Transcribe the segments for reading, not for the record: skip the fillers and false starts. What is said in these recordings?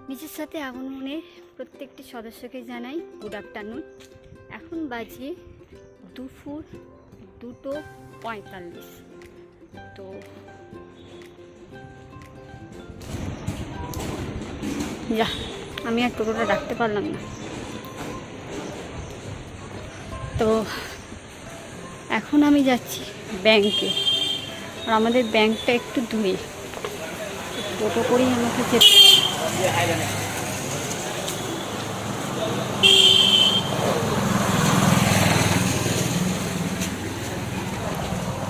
নিজের সাথে আগমনের প্রত্যেকটি সদস্যকে জানাই গুড আফটারনুন। এখন বাজে দুপুর 2:45। তো যা, আমি আর টোটোটা ডাকতে পারলাম না। তো এখন আমি যাচ্ছি ব্যাংকে, আর আমাদের ব্যাংকটা একটু দূরে, টোটো করেই আমাকে যেতে।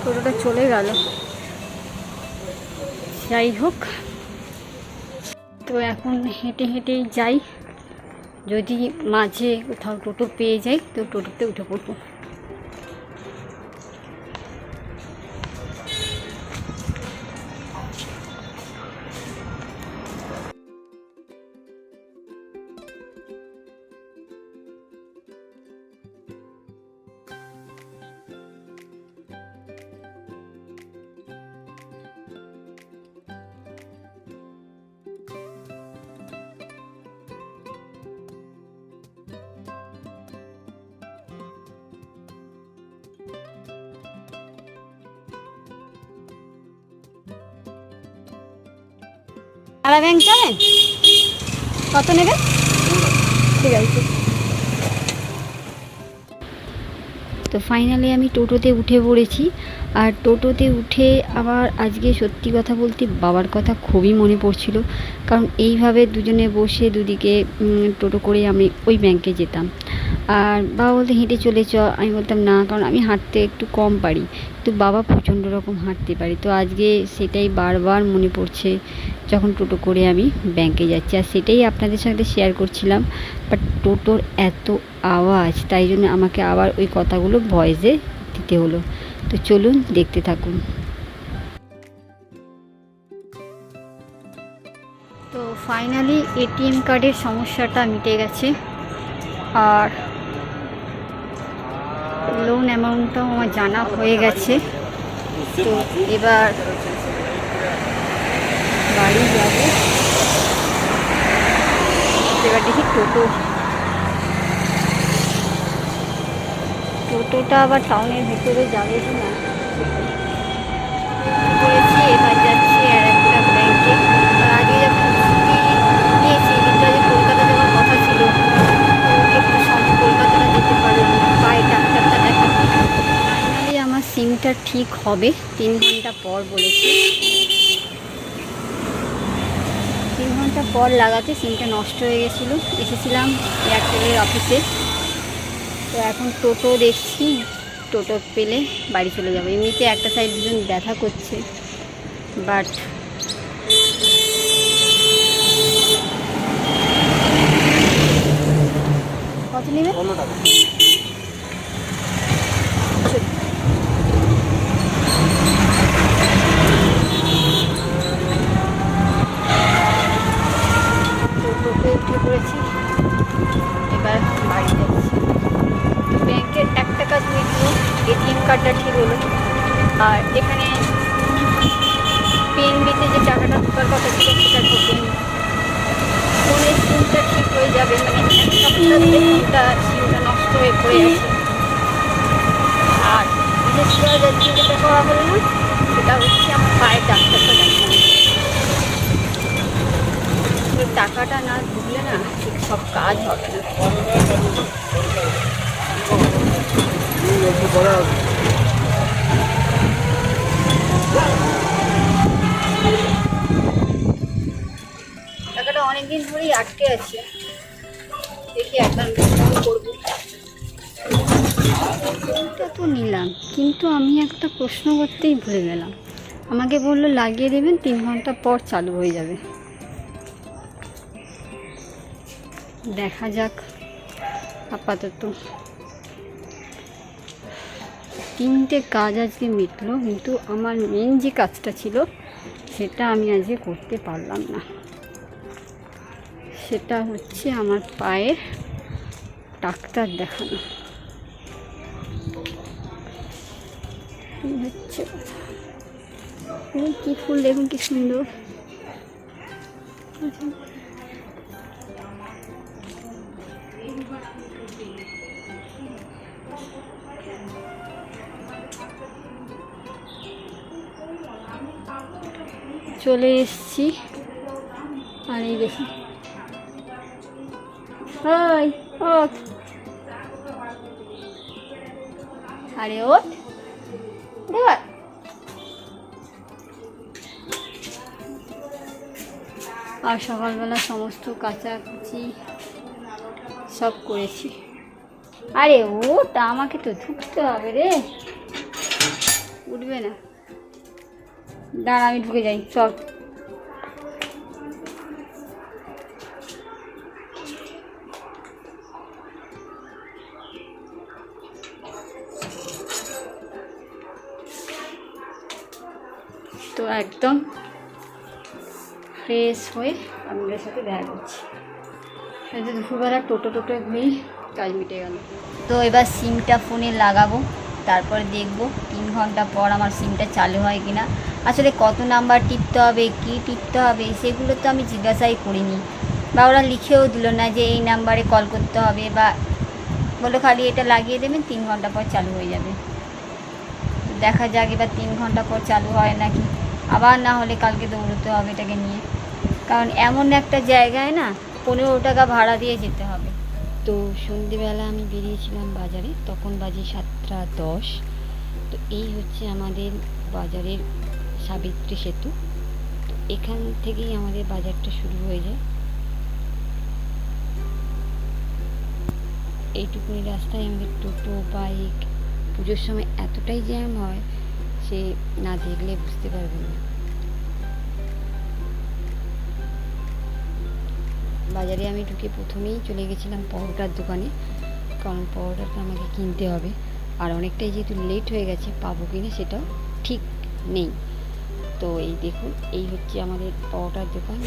টোটোটা চলে গেল, যাই হোক। তো এখন হেঁটে হেঁটেই যাই, যদি মাঝে কোথাও টোটো পেয়ে যাই তো টোটোতে উঠে পড়বো। সারা ব্যাংক যাবেন? কত নেবেন? ঠিক আছে। তো ফাইনালি আমি টোটোতে উঠে পড়েছি। আর টোটোতে উঠে আবার আজকে সত্যি কথা বলতে বাবার কথা খুবই মনে পড়ছিল, কারণ এইভাবে দুজনে বসে দুদিকে টোটো করে আমি ওই ব্যাংকে যেতাম। আর বাবা বলতে হেঁটে চলে চ, আমি বলতাম না, কারণ আমি হাঁটতে একটু কম পারি, তো বাবা প্রচণ্ড রকম হাঁটতে পারি। তো আজকে সেটাই বারবার মনে পড়ছে যখন টোটো করে আমি ব্যাংকে যাচ্ছি, আর সেটাই আপনাদের সাথে শেয়ার করছিলাম। বাট টোটোর এত আওয়াজ, তাই জন্য আমাকে আবার ওই কথাগুলো ভয়েসে দিতে হলো। তো চলুন দেখতে থাকুন। তো ফাইনালি এটিএম কার্ডের সমস্যাটা মিটে গেছে, আর লোন অ্যামাউন্টটাও আমার জানা হয়ে গেছে। তো এবার বাড়ি যাব। এবার দেখি টোটোটা আবার টাউনের ভেতরে যাবে কি না করেছি। এবার যাচ্ছি আর একটা ব্যাংকে। আগে যখন ছুটি নিয়েছি, কিন্তু আজ কলকাতা যাওয়ার কথা ছিল, তো একটু সময় কলকাতাটা যেতে পারলাম না, পায়ে ডাক্তারটা দেখাতে। ফাইনালি আমার সিমটা ঠিক হবে 3 ঘন্টা পর বলেছি। 3 ঘন্টা পর লাগাতে সিমটা নষ্ট হয়ে গেছিলো। এসেছিলাম এয়ারটেলের অফিসে। তো এখন টোটো দেখছি, টোটো পেলে বাড়ি চলে যাবো। এমনিতে একটা সাইড দুজন ব্যথা করছে, বাট কত নেবে? 15 টাকা। টোটোতে উঠে পড়েছি, এবার বাড়ি যাচ্ছি। ব্যাংকের 1 টাকা 2 কিলো এটিএম কার্ডটা ঠিক হলো, আর এখানে পিএনবিতে যে টাকাটা ঢোকার কথা ছিল সেটা ঢোকেনি। ফোনের সিমটা ঠিক হয়ে যাবে, মানে 1 সপ্তাহ ধরে ফোনটা সিমটা নষ্ট হয়ে পড়ে আছে। আর বিশেষ করে যেটা করা হলো না, সেটা হচ্ছে আমার পায়ের ডাক্তারটা দেখানো। টাকাটা না ঢুকলে না ঠিক সব কাজ হবে না। টাকাটা অনেকদিন ধরেই আটকে আছে, দেখি একবার করবো। ফোনটা তো নিলাম, কিন্তু আমি একটা প্রশ্ন করতেই ভুলে গেলাম। আমাকে বললো লাগিয়ে দেবেন, 3 ঘন্টা পর চালু হয়ে যাবে। দেখা যাক। আপাতত 3টে কাজ আজকে মিটলো, কিন্তু আমার মেন যে কাজটা ছিল সেটা আমি আজকে করতে পারলাম না। সেটা হচ্ছে আমার পায়ের ডাক্তার দেখানো। হচ্ছে কি ফুল দেখুন, কি সুন্দর। চলে এসছি। আর এই দেখি, ওই ওঠ, আরে ওঠ, আর সকালবেলা সমস্ত কাচাকুচি সব করেছি। আরে ওটা আমাকে তো ঢুকতে হবে রে, উঠবে না, দাঁড়া আমি ঢুকে যাই, চল। তো একদম ফ্রেশ হয়ে আপনাদের সাথে দেখা করছি। দুপুরবেলা টোটো ঘুরেই কাজ মিটে গেল। তো এবার সিমটা ফোনে লাগাবো, তারপরে দেখব 3 ঘন্টা পর আমার সিমটা চালু হয় কিনা। আসলে কত নাম্বার টিপতে হবে, কী টিপতে হবে, সেগুলো তো আমি জিজ্ঞাসাই করিনি, বা ওরা লিখেও দিল না যে এই নাম্বারে কল করতে হবে, বা বললো খালি এটা লাগিয়ে দেবেন 3 ঘন্টা পর চালু হয়ে যাবে। দেখা যাক এবার 3 ঘন্টা পর চালু হয় নাকি, আবার না হলে কালকে দৌড়তে হবে এটাকে নিয়ে, কারণ এমন একটা জায়গায় না 15 টাকা ভাড়া দিয়ে যেতে হবে। তো সন্ধেবেলা আমি বেরিয়েছিলাম বাজারে, তখন বাজে 7:10। তো এই হচ্ছে আমাদের বাজারের সাবিত্রী সেতু। তো এখান থেকেই আমাদের বাজারটা শুরু হয়ে যায়। এইটুকুনি রাস্তায় আমাদের টোটো, বাইক, পুজোর সময় এতটাই জ্যাম হয় সে না দেখলে বুঝতে পারবেন না। বাজারে আমি ঢুকে প্রথমেই চলে গেছিলাম পরোটার দোকানে, কারণ পরোটাটা আমাকে কিনতে হবে। আর অনেকটাই যেহেতু লেট হয়ে গেছে, পাবো কিনা সেটাও ঠিক নেই। তো এই দেখুন, এই হচ্ছে আমাদের পরোটার দোকান।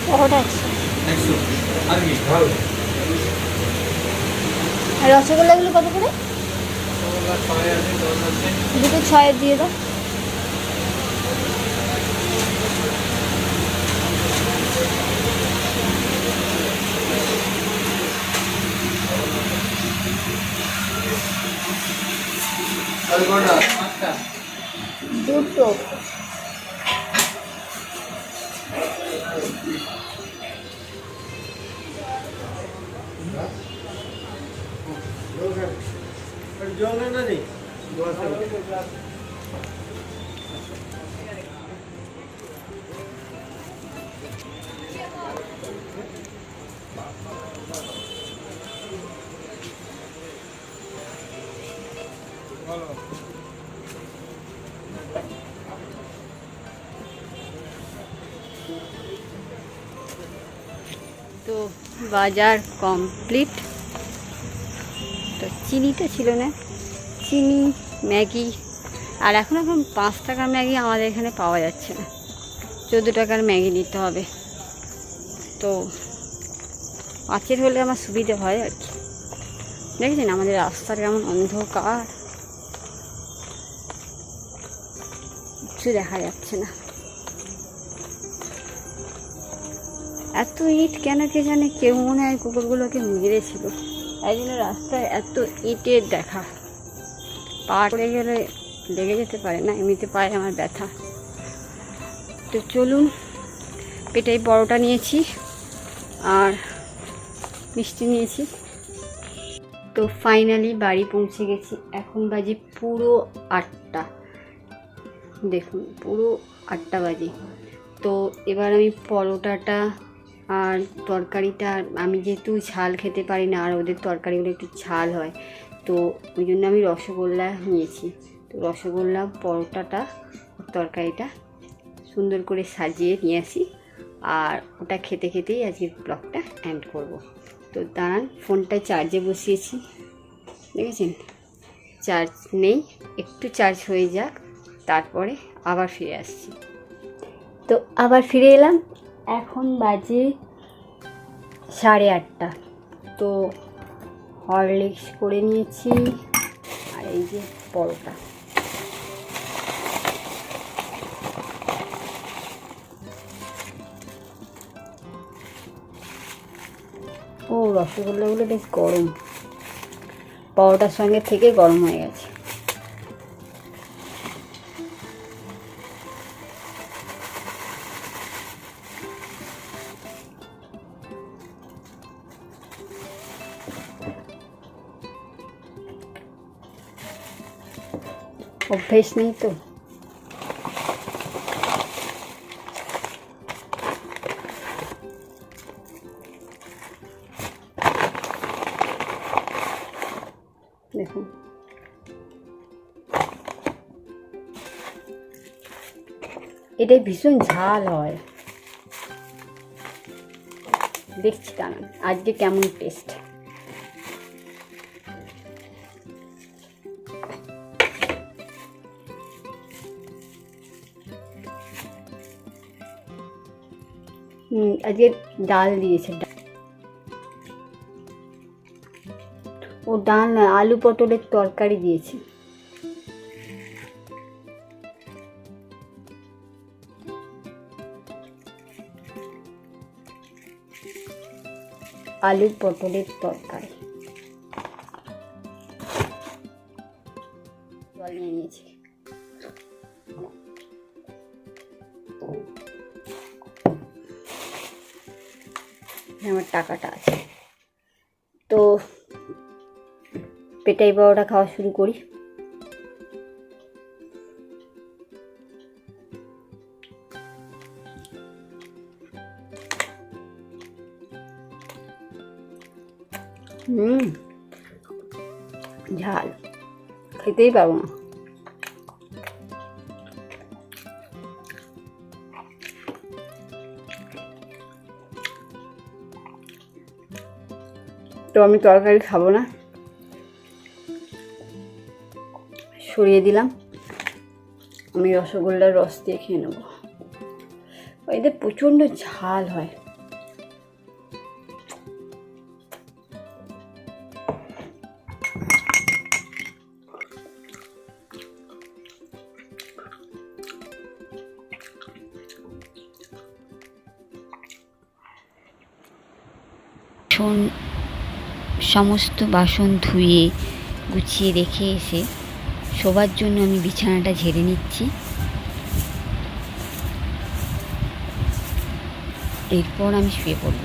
পরোটা আর রসগোল্লাগুলো কত করে? 2 6 দিয়ে দাও। দুটো তো বাজার কমপ্লিট। তো চিনিটা ছিল না, চিনি, ম্যাগি, আর এখন 5 টাকার ম্যাগি আমাদের এখানে পাওয়া যাচ্ছে না, 14 টাকার ম্যাগি নিতে হবে। তো 5-এর হলে আমার সুবিধে হয় আর কি। দেখেছেন আমাদের রাস্তার কেমন অন্ধকার, কিছু দেখা যাচ্ছে না। এত ইট কেন কে জানে, কেউ মনে হয় কুকুরগুলোকে মেরেছিল, তাই জন্য রাস্তায় এত ইটের দেখা। পা পড়ে গেলে লেগে যেতে পারে না, এমনিতে পায়ে আমার ব্যথা। তো চলুন, পেটাই পরোটা নিয়েছি আর মিষ্টি নিয়েছি। তো ফাইনালি বাড়ি পৌঁছে গেছি। এখন বাজে পুরো 8টা, দেখুন পুরো 8টা বাজে। তো এবার আমি পরোটাটা আর তরকারিটা, আমি যেহেতু ঝাল খেতে পারি না, আর ওদের তরকারিগুলো একটু ঝাল হয়, তো ওই জন্য আমি রসগোল্লা নিয়েছি। তো রসগোল্লা, পরোটাটা, তরকারিটা সুন্দর করে সাজিয়ে নিয়ে আসি, আর ওটা খেতে খেতেই আজকের ব্লগটা এন্ড করব। তো দাঁড়ান, ফোনটা চার্জে বসিয়েছি, দেখেছেন চার্জ নেই, একটু চার্জ হয়ে যাক, তারপরে আবার ফিরে আসছি। তো আবার ফিরে এলাম, এখন বাজে 8:30। তো হরলিক্স করে নিয়েছি, আর এই যে পরোটা। ও রসগোল্লাগুলো বেশ গরম, পাউডার সঙ্গে থেকে গরম হয়ে গেছে। অভ্যেস নেই তো। দেখুন এটা ভীষণ ঝাল হয়, দেখছি দাঁড়ান আজকে কেমন টেস্ট। আজকে ডাল দিয়েছে, ও ডাল না, আলু পটলের তরকারি দিয়েছে। আলু পটলের তরকারি জল নিয়ে নিয়েছি। আমার টাকাটা আছে তো পেটাই বড়াটা খাওয়া শুরু করি। ঝাল খেতেই পারবো না। তো আমি তরকারি খাবো না, সরিয়ে দিলাম। আমি রসগোল্লার রস দিয়ে খেয়ে নেবো। এদের প্রচণ্ড ঝাল হয়। সমস্ত বাসন ধুয়ে গুছিয়ে রেখে এসে শোবার জন্য আমি বিছানাটা ঝেড়ে নিচ্ছি। এরপর আমি শুয়ে পড়ব।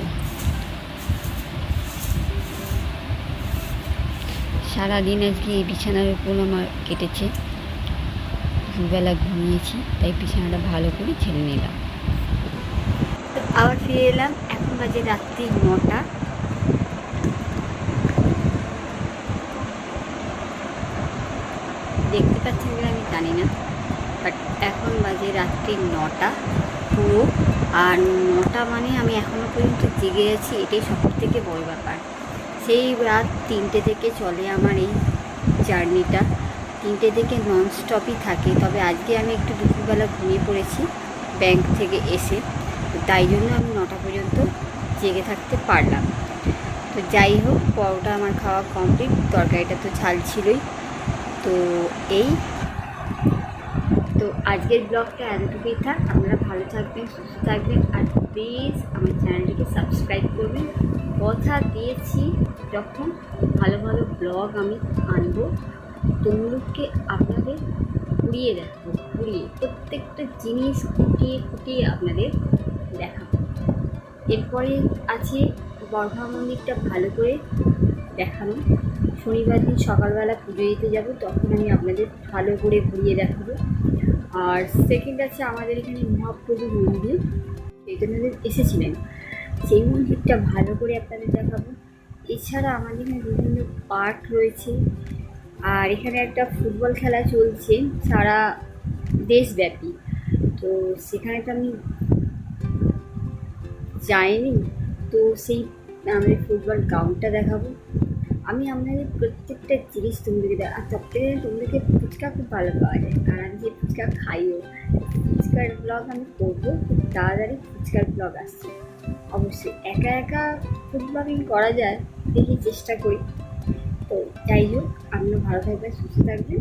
সারাদিন আজকে এই বিছানার উপর আমার কেটেছে, দুবেলা ঘুমিয়েছি, তাই বিছানাটা ভালো করে ঝেড়ে নিলাম। আবার ফিরে এলাম, এখন বাজে রাত্রি 9টা। দেখতে পাচ্ছেন বলে আমি জানি না, বাট এখন বাজে রাত্রি 9টা পুরো। আর 9টা মানে আমি এখনও পর্যন্ত জেগে আছি, এটাই সব থেকে বড় ব্যাপার। সেই রাত 3টে থেকে চলে আমার এই জার্নিটা, 3টে থেকে ননস্টপই থাকে। তবে আজকে আমি একটু দুপুরবেলা ঘুমিয়ে পড়েছি ব্যাংক থেকে এসে, তাই জন্য আমি 9টা পর্যন্ত জেগে থাকতে পারলাম। তো যাই হোক, পরোটা আমার খাওয়া কমপ্লিট, তরকারিটা তো ঝাল ছিলই। তো আজকের ব্লগটা এতটুকুই থাক। আপনারা ভালো থাকবেন, সুস্থ থাকবেন, আর প্লিজ আমার চ্যানেলটিকে সাবস্ক্রাইব করবেন। কথা দিয়েছি যখন ভালো ভালো ব্লগ আমি আনবো, তমলুককে আপনাদের ঘুরিয়ে দেখাবো, প্রত্যেকটা জিনিস খুঁটিয়ে আপনাদের দেখাবো। এরপরে আছে বর্ধা মন্দিরটা ভালো করে দেখানো। শনিবার দিন সকালবেলা পুজো দিতে যাবো, তখন আমি আপনাদের ভালো করে ঘুরিয়ে দেখাবো। আর সেকেন্ড আছে আমাদের এখানে মহাপ্রভু মন্দির, চৈতন্যদেব এসেছিলেন, সেই মন্দিরটা ভালো করে আপনাদের দেখাবো। এছাড়া আমাদের এখানে বিভিন্ন পার্ক রয়েছে, আর এখানে একটা ফুটবল খেলা চলছে সারা দেশব্যাপী। তো সেখানে তো আমি যাইনি, তো সেই আমাদের ফুটবল গ্রাউন্ডটা দেখাবো। আমি আপনাদের প্রত্যেকটা জিনিস তোমাদেরকে আর সবথেকে তোমাদেরকে ফুচকা খুব ভালো পাওয়া যায়, আর আমি যে ফুচকা খাইও, ফুচকার ব্লগ আমি করবো খুব তাড়াতাড়ি। ফুচকার ব্লগ আসছে অবশ্যই, একা একা ফুড ব্লগিং করা যায়, দেখি চেষ্টা করি। তো যাই হোক, আপনারা ভালো থাকবেন, সুস্থ থাকবেন।